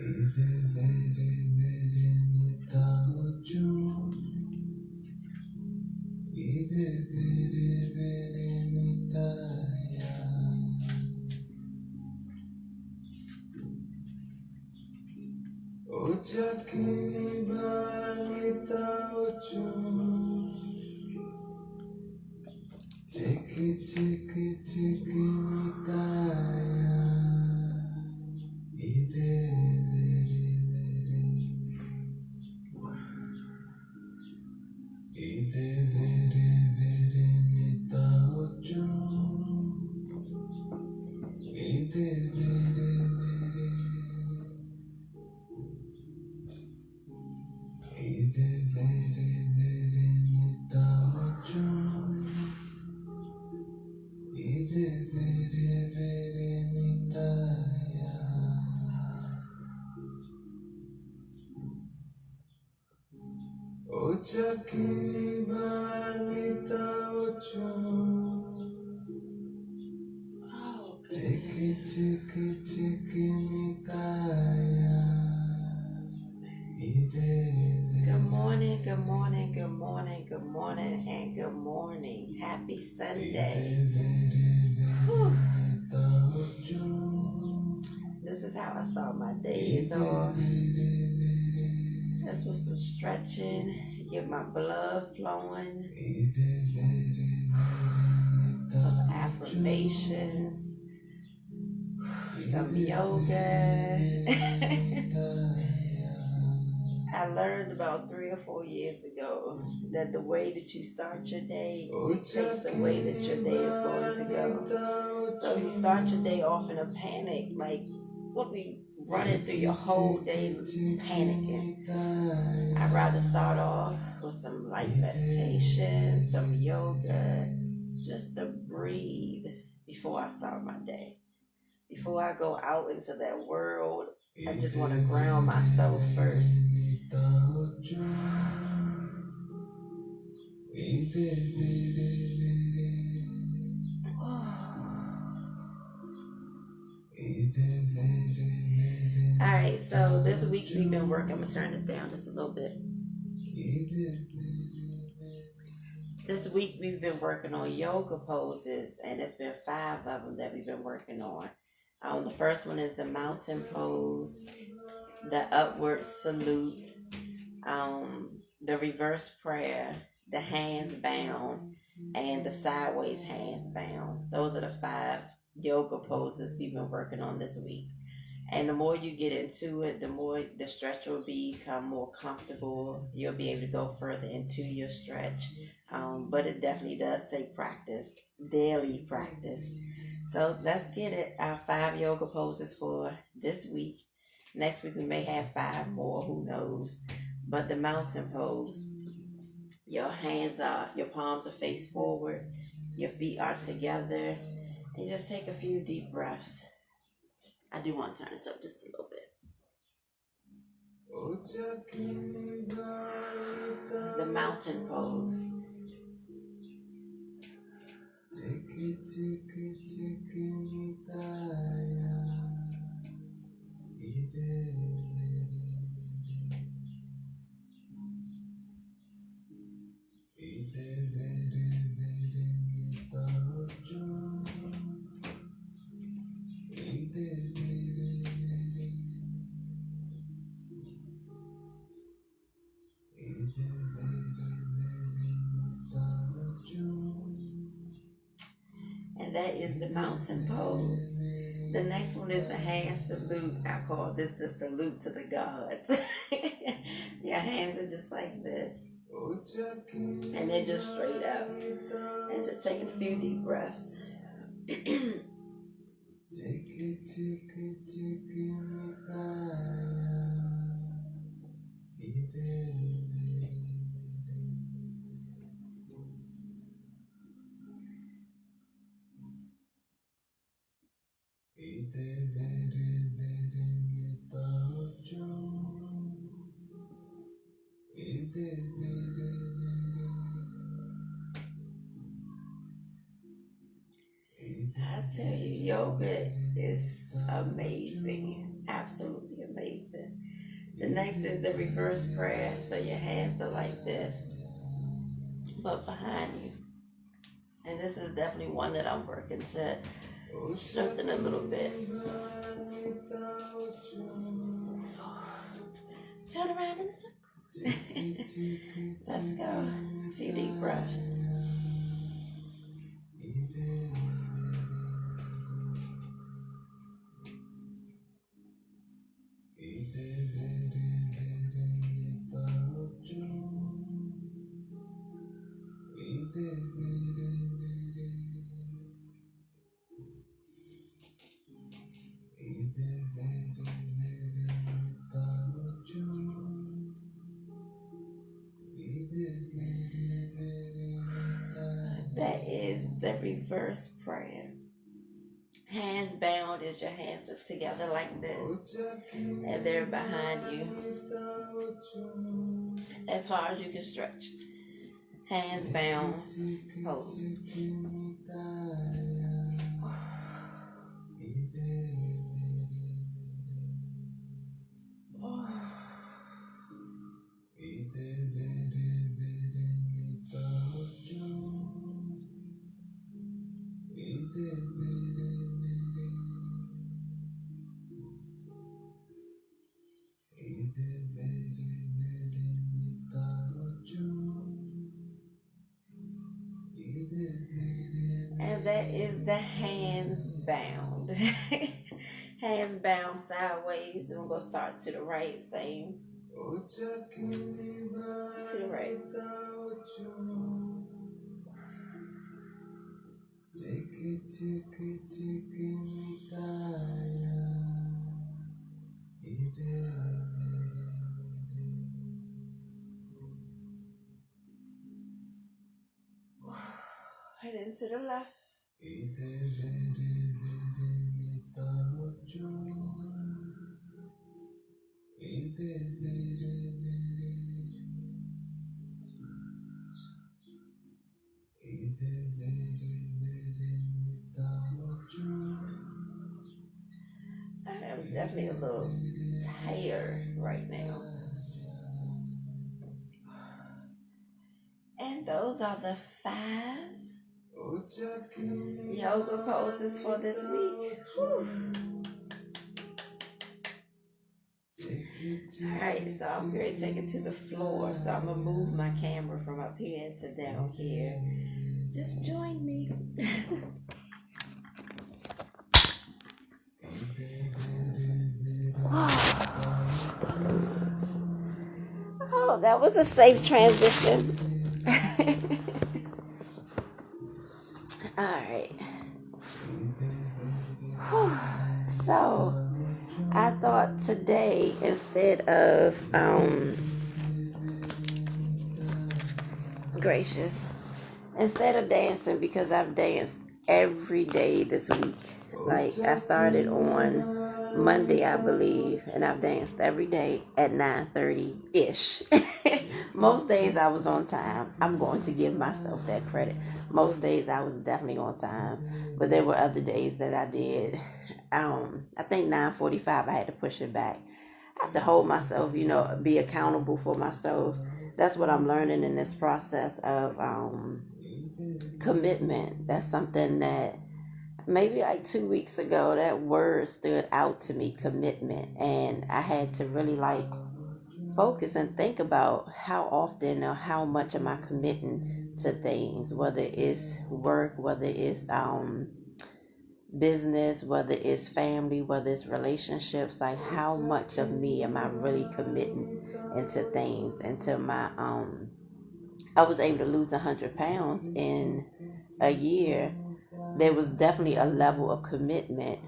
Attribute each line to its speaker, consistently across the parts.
Speaker 1: Good morning, good morning, good morning, good morning, and good morning. Happy Sunday. Whew. This is how I start my days off. Just with some stretching, get my blood flowing, some affirmations, some yoga. I learned about 3 or 4 years ago that the way that you start your day dictates the way that your day is going to go. So if you start your day off in a panic, like what we running through your whole day panicking. I'd rather start off with some light meditation, some yoga, just to breathe before I start my day. Before I go out into that world, I just want to ground myself first. Alright, so this week we've been working. I'm going to turn this down just a little bit. This week we've been working on yoga poses, and it's been 5 of them that we've been working on. The first one is the mountain pose, the upward salute, the reverse prayer, the hands bound, and the sideways hands bound. Those are the 5 yoga poses we've been working on this week. And the more you get into it, the more the stretch will become more comfortable. You'll be able to go further into your stretch. But it definitely does take practice, daily practice. So let's get it. Our 5 yoga poses for this week. Next week we may have 5 more, who knows. But the mountain pose, your palms are face forward, your feet are together, and just take a few deep breaths. I do want to turn this up just a little bit. The mountain pose. And that is the mountain pose. The next one is the hand salute. I call this the salute to the gods. Your hands are just like this. And then just straight up. And just taking a few deep breaths. I tell you, yoga is amazing. It's absolutely amazing. The next is the reverse prayer. So your hands are like this, but behind you. And this is definitely one that I'm working to strengthen a little bit. Turn around in a circle. Let's go. A few deep breaths. That is the reverse prayer. Hands bound is your hands are together like this, and they're behind you as far as you can stretch. Hands bound pose. And that is the hands bound. Hands bound sideways. And we're going to start to the right, same. To the right. Right into the left. I am definitely a little tired right now. And those are the 5 yoga poses for this week. Whew. Alright, so I'm going to take it to the floor. So I'm going to move my camera from up here to down here. Just join me. Oh, that was a safe transition. Alright. So I thought today, instead of instead of dancing, because I've danced every day this week. Like, I started on Monday, I believe, and I've danced every day at 9:30-ish. Most days I was on time. I'm going to give myself that credit. Most days I was definitely on time, but there were other days that I did. I think 9:45 I had to push it back. I have to hold myself, be accountable for myself. That's what I'm learning in this process of commitment. That's something that maybe like 2 weeks ago, that word stood out to me, commitment. And I had to really focus and think about how often or how much am I committing to things, whether it's work, whether it's business, whether it's family, whether it's relationships. Like, how much of me am I really committing into things, into my I was able to lose 100 pounds in a year. There was definitely a level of commitment.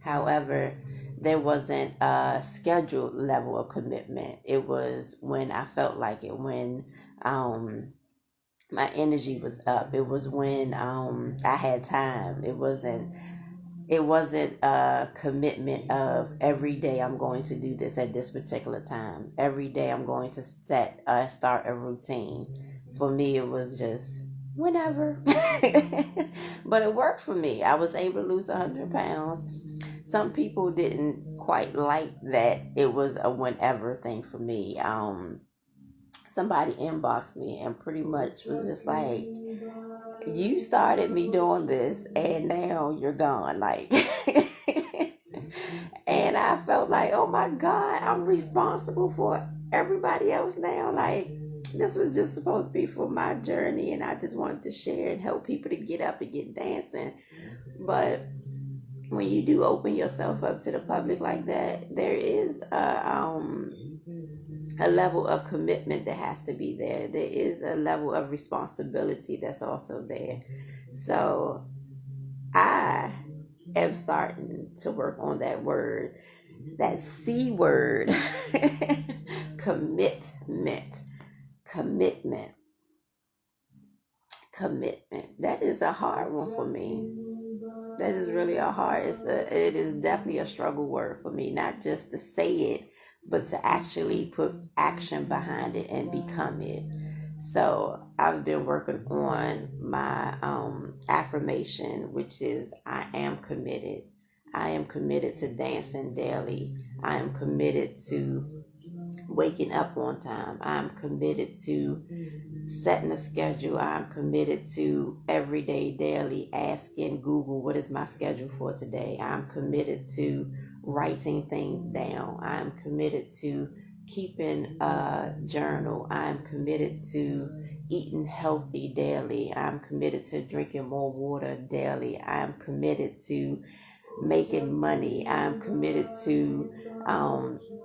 Speaker 1: However, there wasn't a scheduled level of commitment. It was when I felt like it, when my energy was up. It was when I had time. It wasn't a commitment of every day I'm going to do this at this particular time. Every day I'm going to start a routine. For me, it was just whenever. But it worked for me. I was able to lose 100 pounds. Some people didn't quite like that it was a whenever thing for me. Somebody inboxed me and pretty much was just like, you started me doing this and now you're gone. Like, and I felt like, oh my God, I'm responsible for everybody else now. Like, this was just supposed to be for my journey, and I just wanted to share and help people to get up and get dancing. But when you do open yourself up to the public like that, there is a level of commitment that has to be there. There is a level of responsibility that's also there. So I am starting to work on that word, that C word, commitment, commitment, commitment. That is a hard one for me. That is really a hard. It is definitely a struggle word for me. Not just to say it, but to actually put action behind it and become it. So I've been working on my affirmation, which is I am committed. I am committed to dancing daily. I am committed to waking up on time. I'm committed to setting a schedule. I'm committed to every day, daily asking Google, what is my schedule for today? I'm committed to writing things down. I'm committed to keeping a journal. I'm committed to eating healthy daily. I'm committed to drinking more water daily. I'm committed to making money. I'm committed to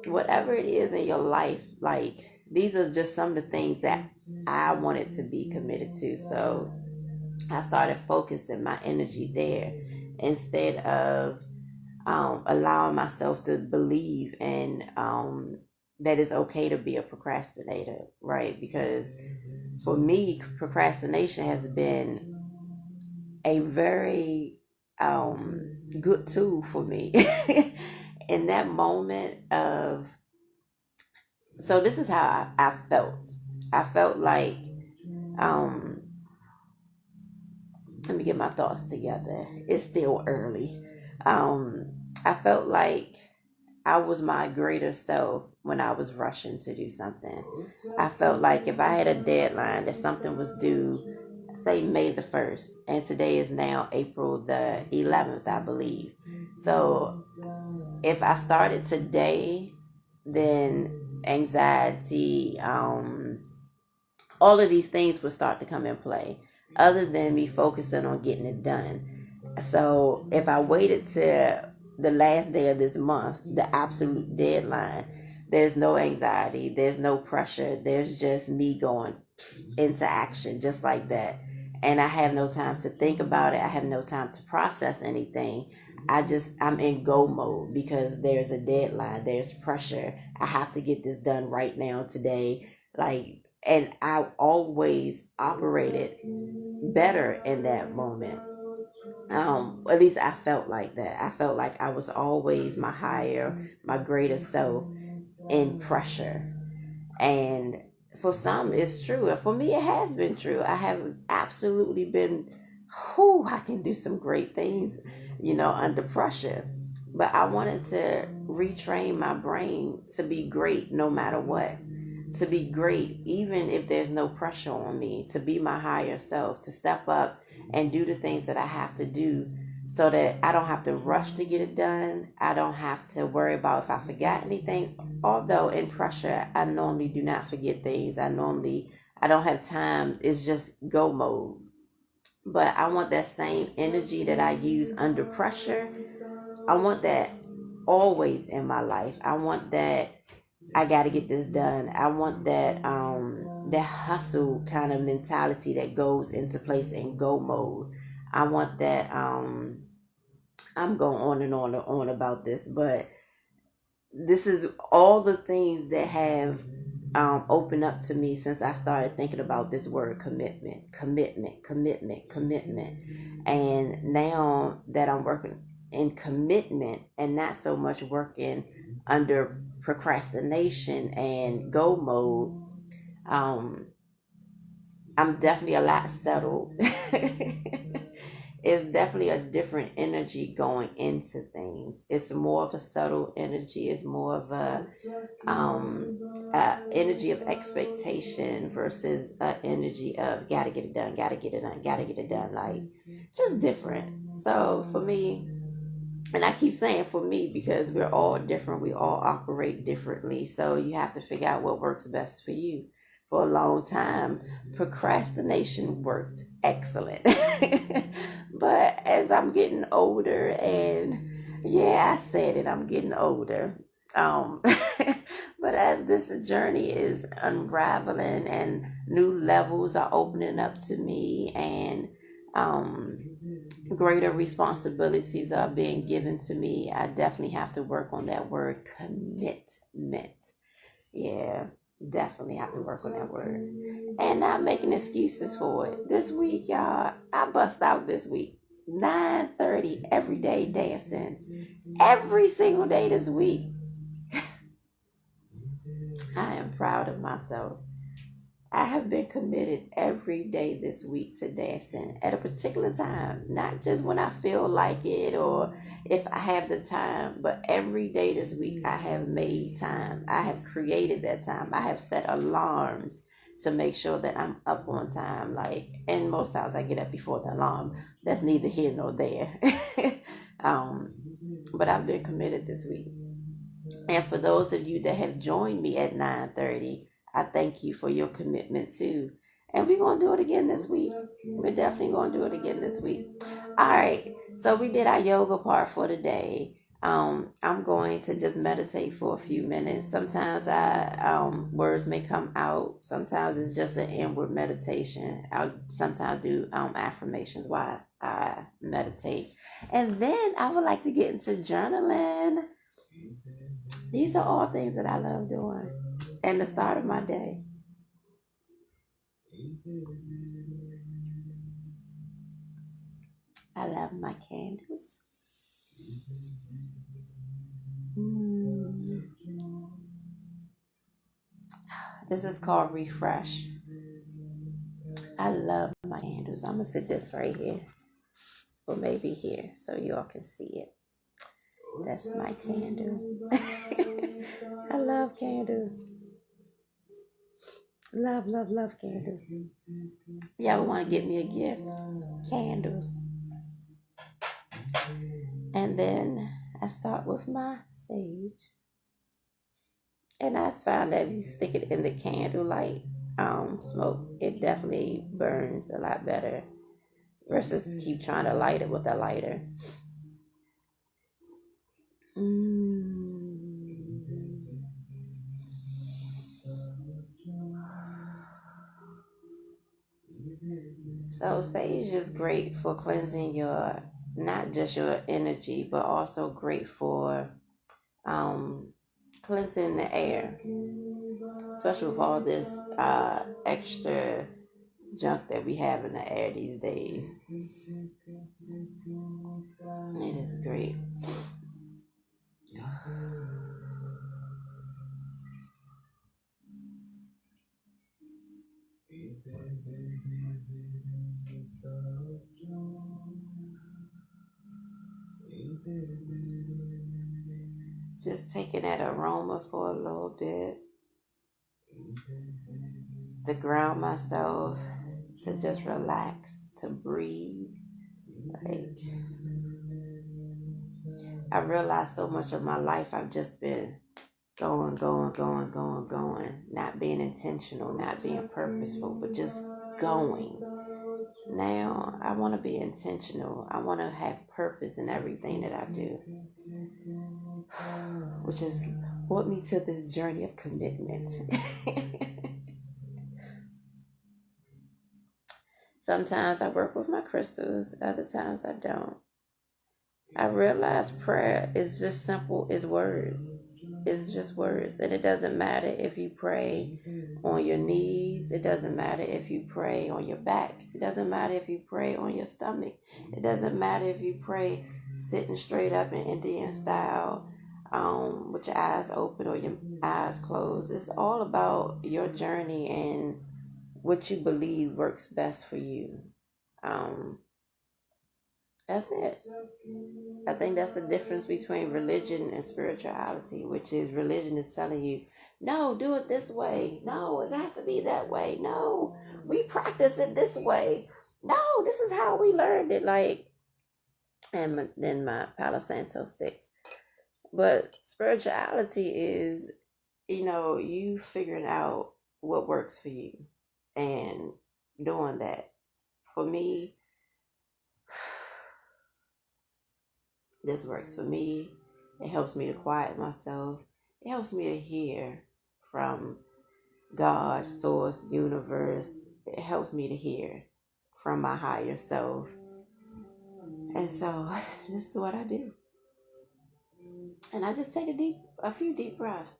Speaker 1: whatever it is in your life. Like, these are just some of the things that I wanted to be committed to. So I started focusing my energy there instead of allowing myself to believe and that it's okay to be a procrastinator, right? Because for me, procrastination has been a very good tool for me in that moment of. So this is how I felt. I felt like, um, let me get my thoughts together. It's still early. I felt like I was my greater self when I was rushing to do something. I felt like if I had a deadline that something was due, say May the 1st, and today is now April the 11th, I believe. So if I started today, then anxiety, all of these things would start to come in play, other than me focusing on getting it done. So if I waited to the last day of this month, the absolute deadline, there's no anxiety, there's no pressure, there's just me going into action just like that. And I have no time to think about it. I have no time to process anything. I'm in go mode because there's a deadline, there's pressure. I have to get this done right now today. Like, and I always operated better in that moment. At least I felt like that. I felt like I was always my higher, my greater self in pressure. And for some, it's true. And for me, it has been true. I have absolutely been, whoo, I can do some great things, under pressure. But I wanted to retrain my brain to be great no matter what. To be great, even if there's no pressure on me, to be my higher self, to step up and do the things that I have to do so that I don't have to rush to get it done. I don't have to worry about if I forgot anything. Although in pressure, I normally do not forget things. I don't have time. It's just go mode. But I want that same energy that I use under pressure. I want that always in my life. I want that I got to get this done. I want that hustle kind of mentality that goes into place in go mode. I want that I'm going on and on and on about this, but this is all the things that have opened up to me since I started thinking about this word commitment, commitment, commitment, commitment. And now that I'm working in commitment and not so much working under procrastination and go mode, I'm definitely a lot settled It's definitely a different energy going into things. It's more of a subtle energy. It's more of a energy of expectation versus a energy of gotta get it done, gotta get it done, gotta get it done. Like, just different. So for me, and I keep saying for me because we're all different, we all operate differently. So you have to figure out what works best for you. For a long time, procrastination worked excellent. But as I'm getting older, and yeah, I said it, I'm getting older. Um, but as this journey is unraveling and new levels are opening up to me, and um, greater responsibilities are being given to me, I definitely have to work on that word commitment. Yeah, definitely have to work on that word. And not making excuses for it. This week, y'all, I bust out this week. 9:30 every day dancing. Every single day this week. I am proud of myself. I have been committed every day this week to dancing at a particular time, not just when I feel like it or if I have the time, but every day this week I have made time. I have created that time. I have set alarms to make sure that I'm up on time. Like, and most times I get up before the alarm. That's neither here nor there. um, but I've been committed this week. And for those of you that have joined me at 9:30, I thank you for your commitment too. And we're going to do it again this week. We're definitely going to do it again this week. All right. So we did our yoga part for today. I'm going to just meditate for a few minutes. Sometimes words may come out. Sometimes it's just an inward meditation. I'll sometimes do affirmations while I meditate. And then I would like to get into journaling. These are all things that I love doing. And the start of my day. I love my candles. Mm. This is called Refresh. I love my candles. I'm going to sit this right here. Or maybe here so you all can see it. That's my candle. I love candles. Love, love, love candles. Y'all want to get me a gift? Candles. And then I start with my sage. And I found that if you stick it in the candlelight smoke, it definitely burns a lot better versus keep trying to light it with a lighter. So sage is great for cleansing your, not just your energy, but also great for cleansing the air, especially with all this extra junk that we have in the air these days. It is great. Just taking that aroma for a little bit to ground myself, to just relax, to breathe. Like, I realized so much of my life I've just been going, not being intentional, not being purposeful, but just going. Now I want to be intentional. I want to have purpose in everything that I do, which has brought me to this journey of commitment. Sometimes I work with my crystals, other times I don't. I realize prayer is just simple as words. It's just words. And it doesn't matter if you pray on your knees. It doesn't matter if you pray on your back. It doesn't matter if you pray on your stomach. It doesn't matter if you pray sitting straight up in Indian style, with your eyes open or your eyes closed. It's all about your journey and what you believe works best for you. Um, That's it. I think that's the difference between religion and spirituality, which is religion is telling you, no, do it this way. No, it has to be that way. No, we practice it this way. No, this is how we learned it. Like, and then my Palo Santo sticks. But spirituality is, you figuring out what works for you and doing that. For me, this works for me. It helps me to quiet myself. It helps me to hear from God, source, universe. It helps me to hear from my higher self. And so this is what I do. And I just take a few deep breaths.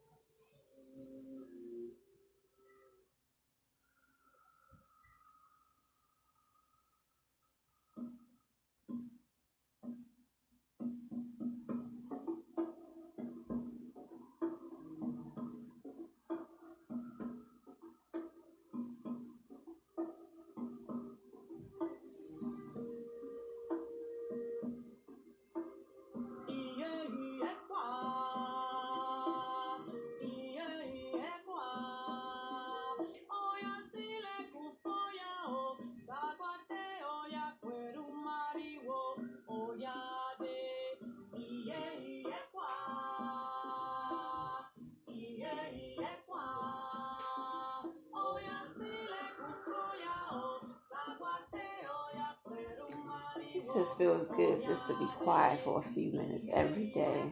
Speaker 1: It just feels good just to be quiet for a few minutes every day.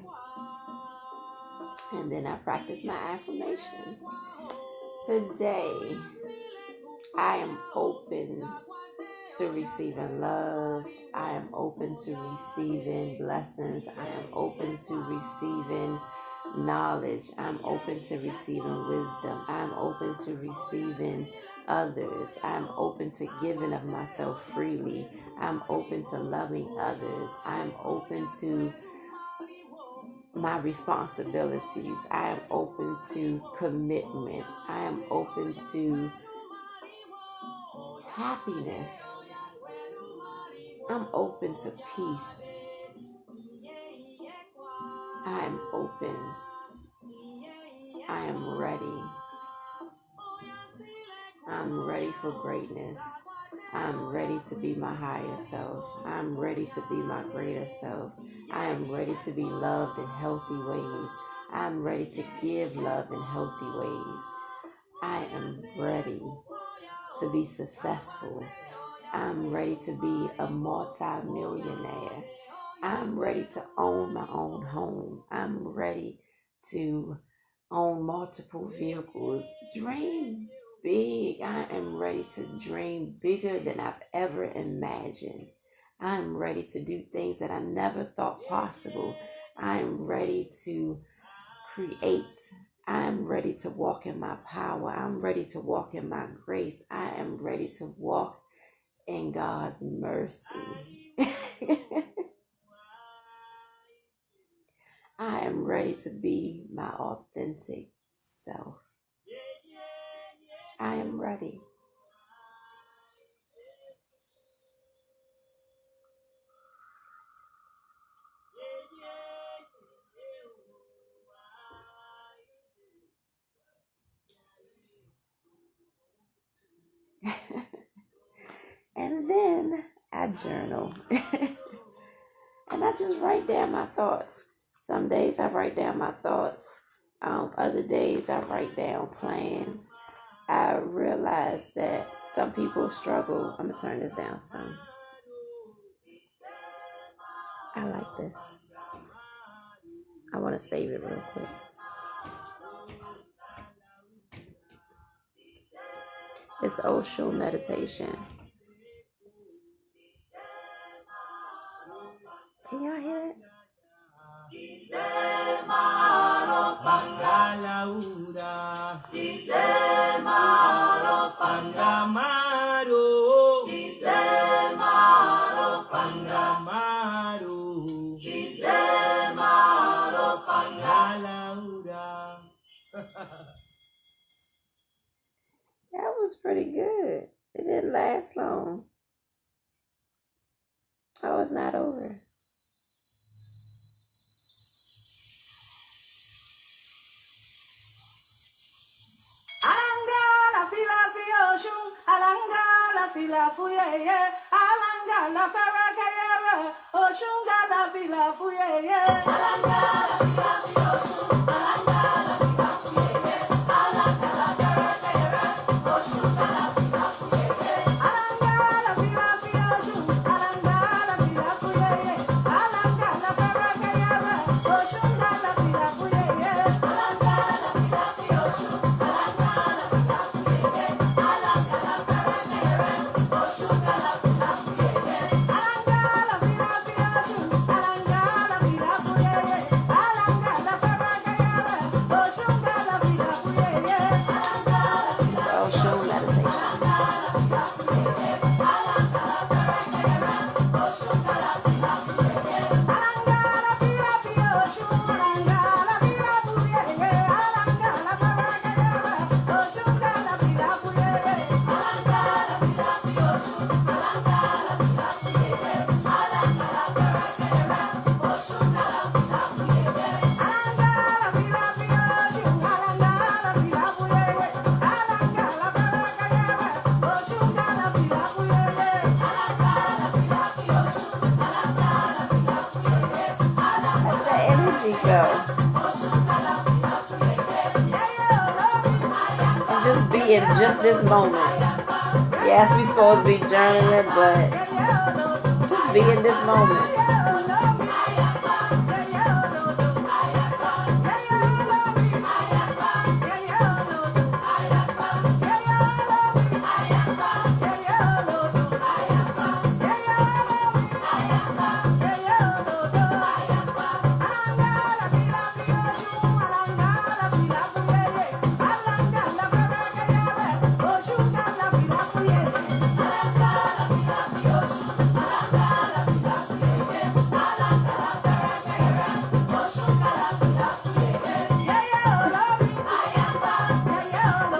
Speaker 1: And then I practice my affirmations. Today, I am open to receiving love. I am open to receiving blessings. I am open to receiving knowledge. I'm open to receiving wisdom. I'm open to receiving others. I'm open to giving of myself freely. I'm open to loving others. I'm open to my responsibilities. I am open to commitment. I am open to happiness. I'm open to peace. I am open. I am ready. I'm ready for greatness. I'm ready to be my higher self. I'm ready to be my greater self. I am ready to be loved in healthy ways. I'm ready to give love in healthy ways. I am ready to be successful. I'm ready to be a multi-millionaire. I'm ready to own my own home. I'm ready to own multiple vehicles. Dream big. I am ready to dream bigger than I've ever imagined. I'm ready to do things that I never thought possible. I'm ready to create. I'm ready to walk in my power. I'm ready to walk in my grace. I am ready to walk in God's mercy. I am ready to be my authentic self. I am ready. And then I journal. And I just write down my thoughts. Some days I write down my thoughts. Other days I write down plans. I realize that some people struggle. I'm going to turn this down some. I like this. I want to save it real quick. It's Osho meditation. Can y'all hear it? That was pretty good. It didn't last long. Oh, it's not over.
Speaker 2: Alanga la fila fioshun, alanga la fila fuyeye, alanga la farakayara, oshunga la fila fuyeye, alanga la fila fioshun, alanga la fila fuyeye, alanga la farakayara, oshunga la fila fuyeye, alanga la fila fioshun, alanga la fila fuyeye, alanga la farakayara, oshunga la fila fuyeye, alanga la fila fioshun, alanga
Speaker 1: Oshun meditation. Let the energy go. And just be in just this moment. Yes, we supposed to be journaling, but just be in this moment.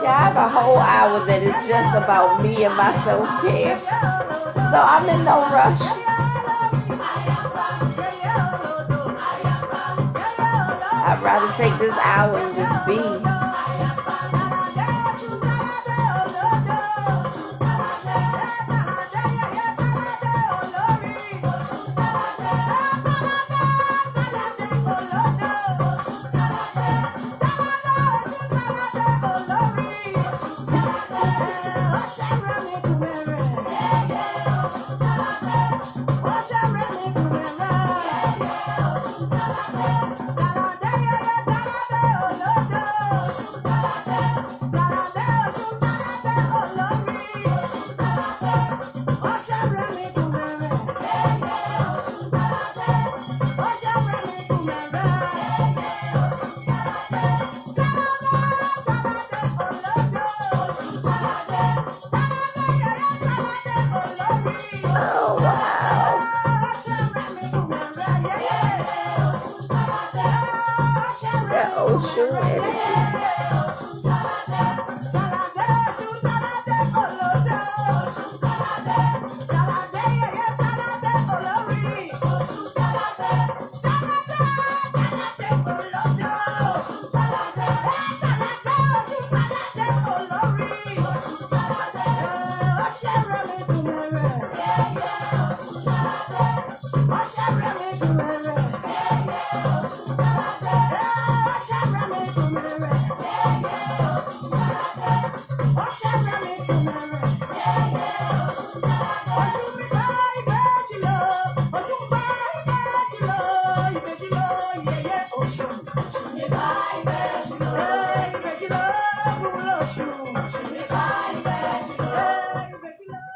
Speaker 1: Yeah, I have a whole hour that is just about me and my self-care. So I'm in no rush. I'd rather take this hour and just be. Oh, wow. That ocean energy.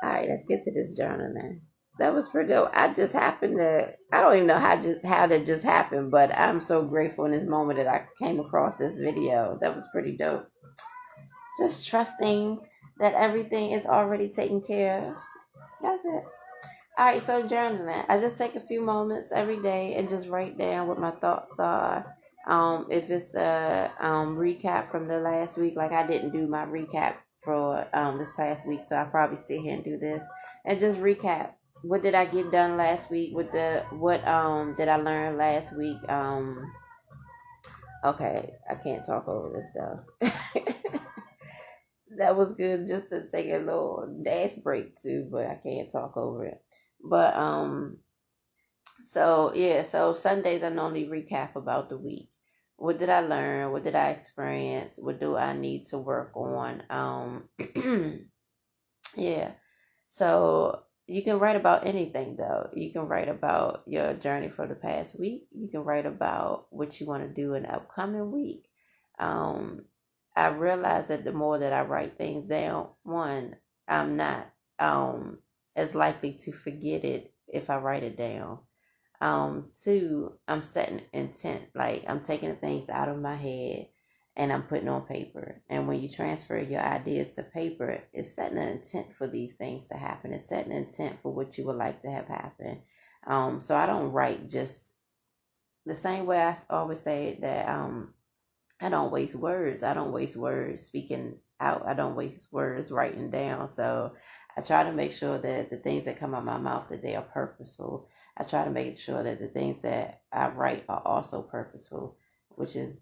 Speaker 1: Alright, let's get to this journal now. That was pretty dope. I just happened to, I don't even know how that just happened, but I'm so grateful in this moment that I came across this video. That was pretty dope. Just trusting that everything is already taken care of. That's it. Alright, so journaling. I just take a few moments every day and just write down what my thoughts are. If it's a recap from the last week, like I didn't do my recap for this past week, so I'll probably sit here and do this and just recap. what did I get done last week with the what did I learn last week? Okay, I can't talk over this stuff. That was good just to take a little dance break too, but I can't talk over it. But so yeah, so Sundays I normally recap about the week. What did I learn? What did I experience? What do I need to work on? Yeah. So you can write about anything though. You can write about your journey for the past week. You can write about what you want to do in the upcoming week. Um, I realize that the more that I write things down, one, I'm not um as likely to forget it if I write it down. Two, I'm setting intent, like I'm taking the things out of my head and I'm putting on paper. And when you transfer your ideas to paper, it's setting an intent for these things to happen. It's setting an intent for what you would like to have happen. So I don't write just the same way I always say that I don't waste words. I don't waste words speaking out. I don't waste words writing down. So I try to make sure that the things that come out my mouth that they are purposeful. I try to make sure that the things that I write are also purposeful, which is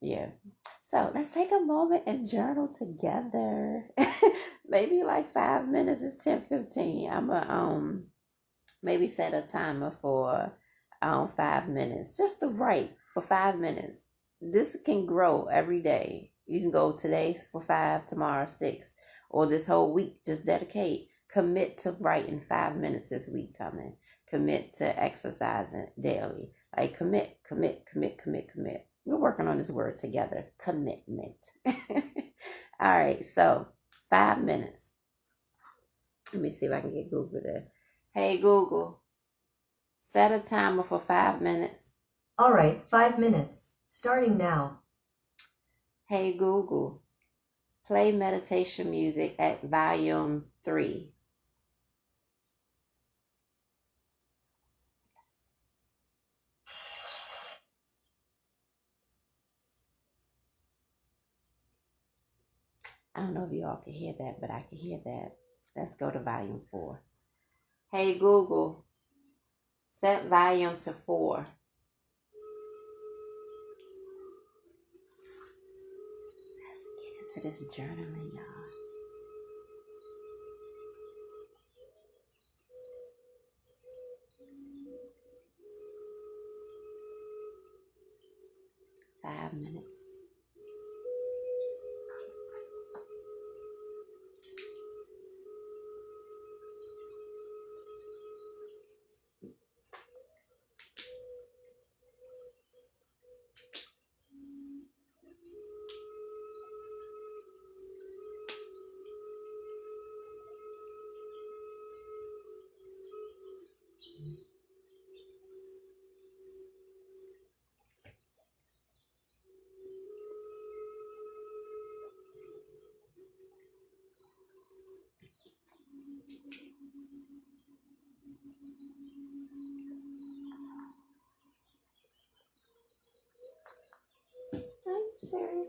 Speaker 1: yeah. So let's take a moment and journal together. Maybe like 5 minutes is 10, 15. I'm a maybe set a timer for 5 minutes just to write for 5 minutes. This can grow every day. You can go today for 5, tomorrow 6, or this whole week. Just dedicate, commit to writing 5 minutes this week coming. Commit to exercising daily. Like commit, commit, commit, commit, commit. We're working on this word together. Commitment. All right, so 5 minutes. Let me see if I can get Google to. Hey Google, set a timer for 5 minutes.
Speaker 3: All right, 5 minutes. Starting now.
Speaker 1: Hey Google, play meditation music at volume 3. I don't know if y'all can hear that, but I can hear that. Let's go to volume 4. Hey Google, set volume to 4. Let's get into this journaling, y'all. 5 minutes. Are you serious?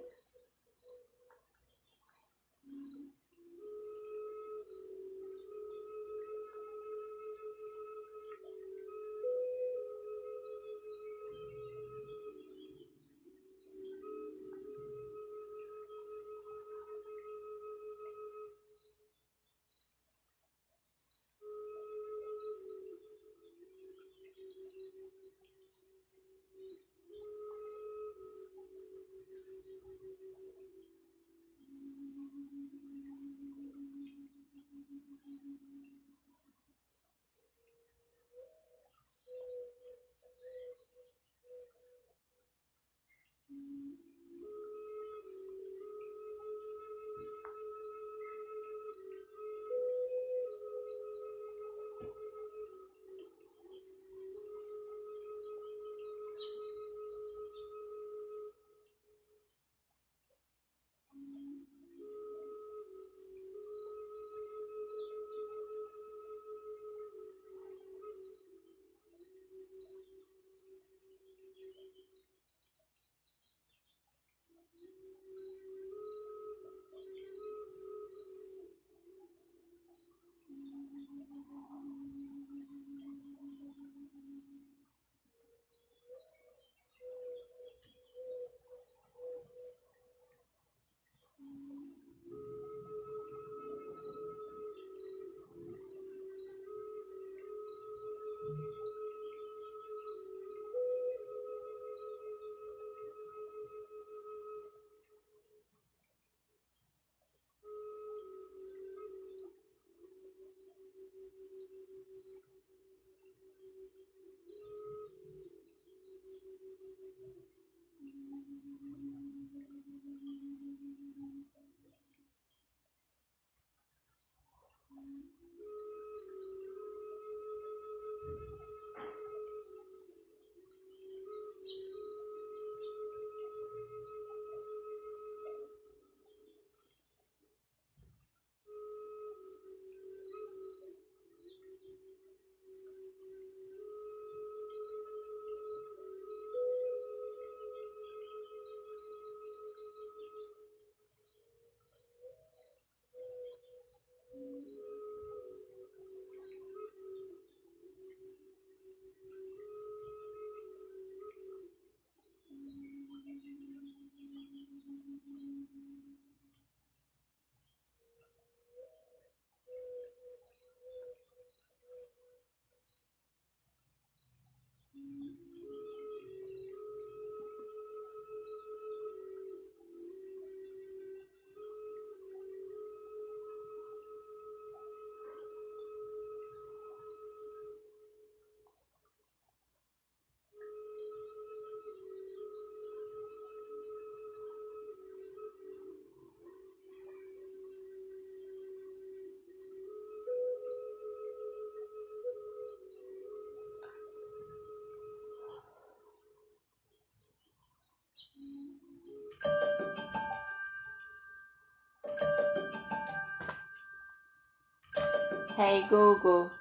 Speaker 1: Hey Google,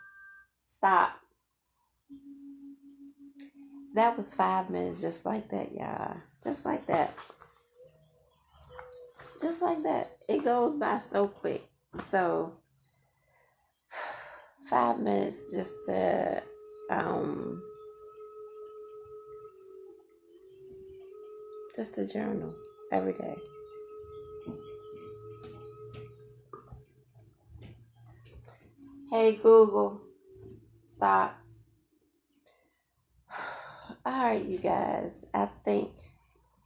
Speaker 1: stop. That was 5 minutes just like that, y'all. Just like that. Just like that. It goes by so quick. So 5 minutes um just to journal every day. Hey Google, stop. All right, you guys. I think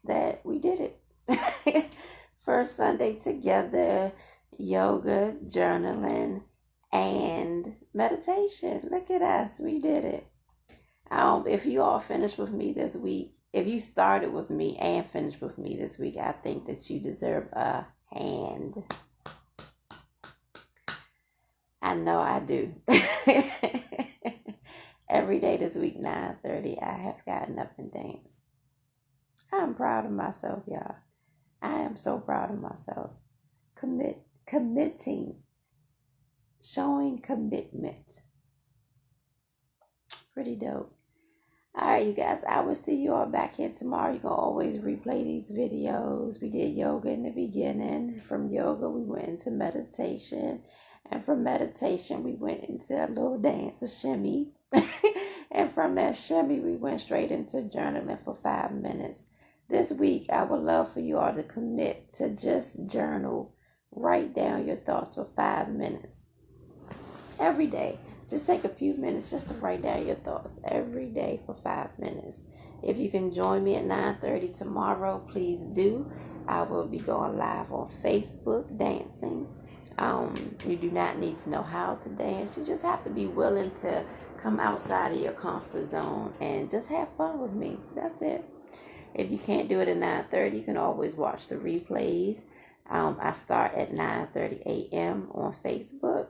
Speaker 1: that we did it. First Sunday together, yoga, journaling, and meditation. Look at us. We did it. If you all finished with me this week, if you started with me and finished with me this week, I think that you deserve a hand. I know I do. Every day this week, 9:30, I have gotten up and danced. I'm proud of myself, y'all. I am so proud of myself. Committing, showing commitment. Pretty dope. All right, you guys, I will see you all back here tomorrow. You can always replay these videos. We did yoga in the beginning. From yoga, we went into meditation. And from meditation, we went into a little dance, a shimmy. And from that shimmy, we went straight into journaling for 5 minutes. This week, I would love for you all to commit to just journal. Write down your thoughts for 5 minutes. Every day. Just take a few minutes just to write down your thoughts every day for 5 minutes. If you can join me at 9:30 tomorrow, please do. I will be going live on Facebook dancing. You do not need to know how to dance. You just have to be willing to come outside of your comfort zone and just have fun with me. That's it. If you can't do it at 9:30, you can always watch the replays. I start at 9:30 a.m. on Facebook.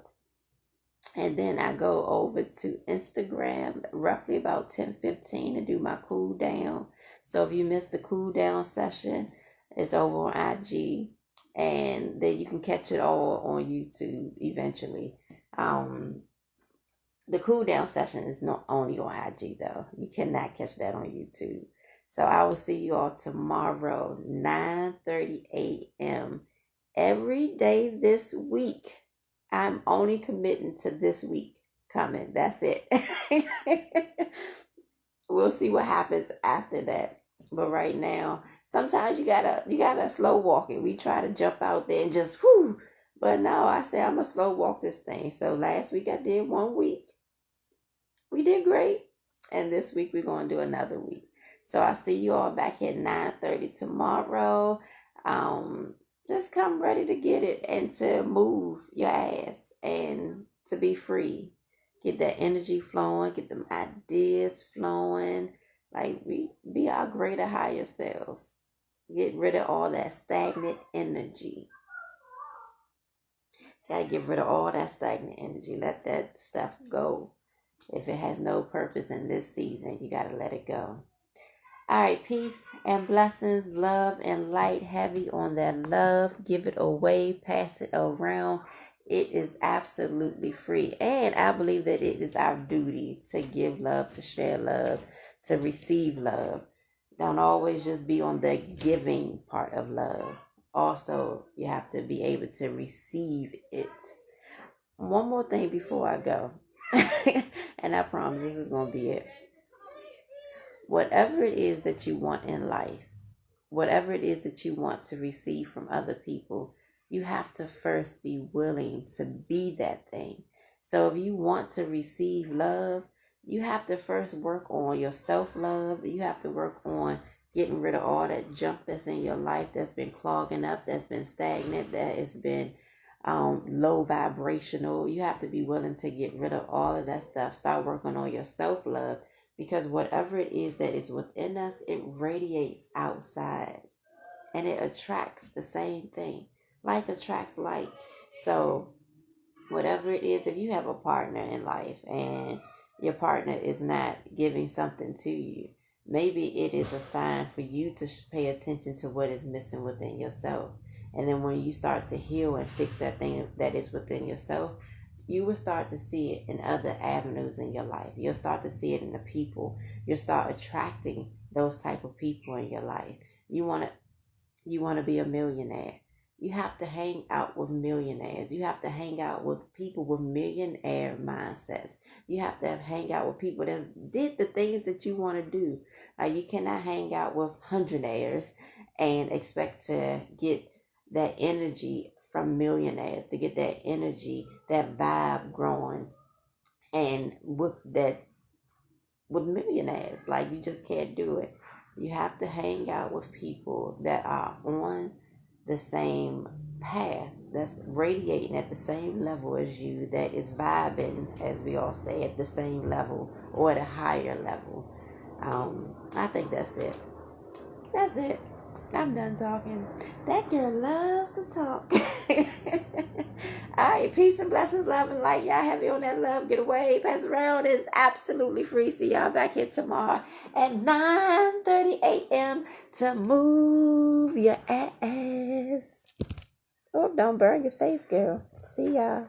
Speaker 1: And then I go over to Instagram roughly about 10:15 to do my cool down. So if you missed the cool down session, it's over on IG. And then you can catch it all on YouTube eventually. The cool down session is not only on IG though. You cannot catch that on YouTube. So I will see you all tomorrow, 9:30 a.m. every day this week. I'm only committing to this week coming. That's it. We'll see what happens after that. But right now, sometimes you gotta slow walk it. We try to jump out there and just whoo. But no, I say I'm gonna slow walk this thing. So last week I did 1 week. We did great. And this week we're gonna do another week. So I'll see you all back here at 9:30 tomorrow. Just come ready to get it and to move your ass and to be free. Get that energy flowing, get them ideas flowing. Like we be our greater higher selves. Get rid of all that stagnant energy. Gotta get rid of all that stagnant energy. Let that stuff go. If it has no purpose in this season, you gotta let it go. All right, peace and blessings, love and light, heavy on that love. Give it away, pass it around. It is absolutely free. And I believe that it is our duty to give love, to share love, to receive love. Don't always just be on the giving part of love. Also, you have to be able to receive it. One more thing before I go. And I promise this is going to be it. Whatever it is that you want in life, whatever it is that you want to receive from other people, you have to first be willing to be that thing. So if you want to receive love, you have to first work on your self-love. You have to work on getting rid of all that junk that's in your life that's been clogging up, that's been stagnant, that has been low vibrational. You have to be willing to get rid of all of that stuff. Start working on your self-love. Because whatever it is that is within us, it radiates outside. And it attracts the same thing. Like attracts like. So whatever it is, if you have a partner in life and your partner is not giving something to you, maybe it is a sign for you to pay attention to what is missing within yourself. And then when you start to heal and fix that thing that is within yourself, you will start to see it in other avenues in your life. You'll start to see it in the people. You'll start attracting those type of people in your life. You want to be a millionaire. You have to hang out with millionaires. You have to hang out with people with millionaire mindsets. You have to hang out with people that did the things that you want to do. Like, you cannot hang out with hundredaires and expect to get that energy from millionaires, to get that energy, that vibe growing, and with millionaires. Like, you just can't do it. You have to hang out with people that are on the same path, that's radiating at the same level as you, that is vibing, as we all say, at the same level or at a higher level. I think that's it. That's it. I'm done talking. That girl loves to talk. All right, peace and blessings, love and light. Y'all have you on that love getaway. Pass around is absolutely free. See y'all back here tomorrow at 9:30 a.m. to move your ass. Oh, don't burn your face, girl. See y'all.